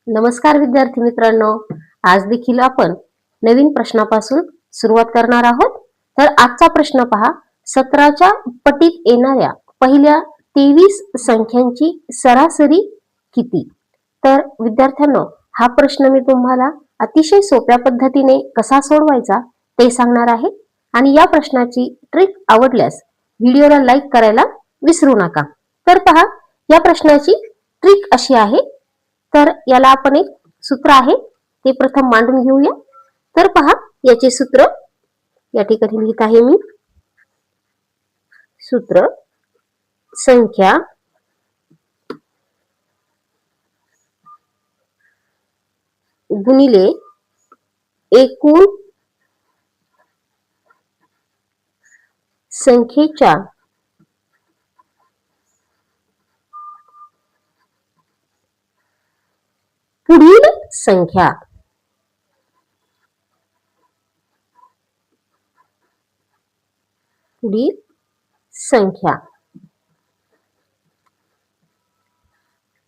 नमस्कार विद्यार्थी मित्रांनो, आज देखील आपण नवीन प्रश्नापासून सुरुवात करणार आहोत. तर आजचा प्रश्न पहा, 17च्या पटीत येणाऱ्या पहिल्या 23 संख्यांची सरासरी किती? तर विद्यार्थ्यांनो, हा प्रश्न मी तुम्हाला अतिशय सोप्या पद्धतीने कसा सोडवायचा ते सांगणार आहे. आणि या प्रश्नाची ट्रिक आवडल्यास व्हिडिओला लाईक करायला विसरू नका. तर पहा, या प्रश्नाची ट्रिक अशी आहे. तर याला आपण एक सूत्र आहे ते प्रथम मांडून घेऊया. तर पहा, याचे सूत्र या ठिकाणी लिहित आहे मी. सूत्र संख्या गुणिले एकूण संख्येच्या पुढील संख्या. पुढील संख्या.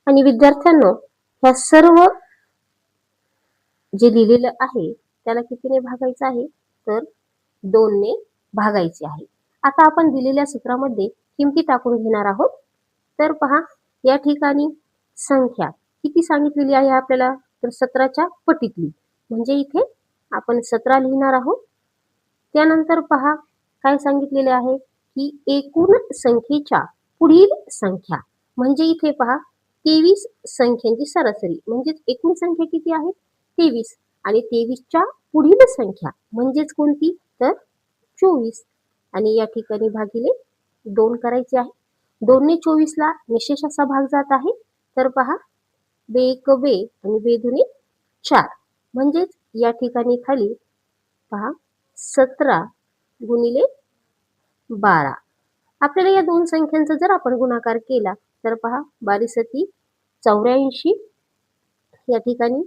आणि विद्यार्थ्यांनो, ह्या सर्व जे लिहिलेलं आहे त्याला कितीने भागायचं आहे? तर 2 ने भागायचे आहे. आता आपण दिलेल्या सूत्रामध्ये किमती टाकून घेणार आहोत. तर पहा, या ठिकाणी संख्या किती सांगितलेली आहे आपल्याला? तर 17च्या पटीतली, म्हणजे इथे आपण 17 लिहिणार आहोत. त्यानंतर पहा, काय सांगितलेले आहे की एकूण संख्येच्या पुढील संख्या, म्हणजे इथे पहा 23 संख्यांची सरासरी, म्हणजेच एकूण संख्या किती आहे? 23. आणि 23च्या पुढील संख्या म्हणजेच कोणती? तर 24. आणि या ठिकाणी भागिले 2 करायचे आहे. 2 ने 24 ला निशेष असा भाग जात आहे. तर पहा, 2 1 2 आणि 2 2 4, म्हणजेच या ठिकाणी खाली पहा 17 गुणिले 12. आपल्याला या दोन संख्यांचा जर आपण गुणाकार केला तर पहा, 12 सती 84. या ठिकाणी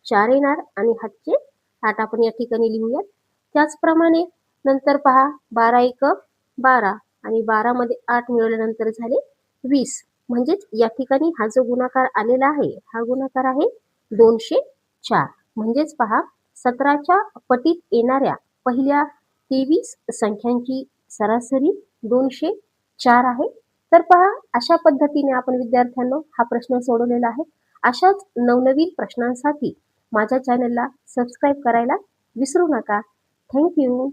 4 येणार आणि हातचे 8 आपण या ठिकाणी लिहूयात. त्याचप्रमाणे नंतर पहा, 12 1 12 आणि 12 मध्ये 8 मिळवल्यानंतर झाले 20. म्हणजेच या ठिकाणी हा जो गुणाकार आलेला आहे हा गुणाकार आहे 204. म्हणजेच पहा, 17च्या पटीत येणाऱ्या पहिल्या 23 संख्यांची सरासरी 204 आहे. तर पहा, अशा पद्धतीने आपण विद्यार्थ्यांनो हा प्रश्न सोडवलेला आहे. अशाच नवनवीन प्रश्नांसाठी माझ्या चॅनलला सबस्क्राईब करायला विसरू नका. थँक्यू.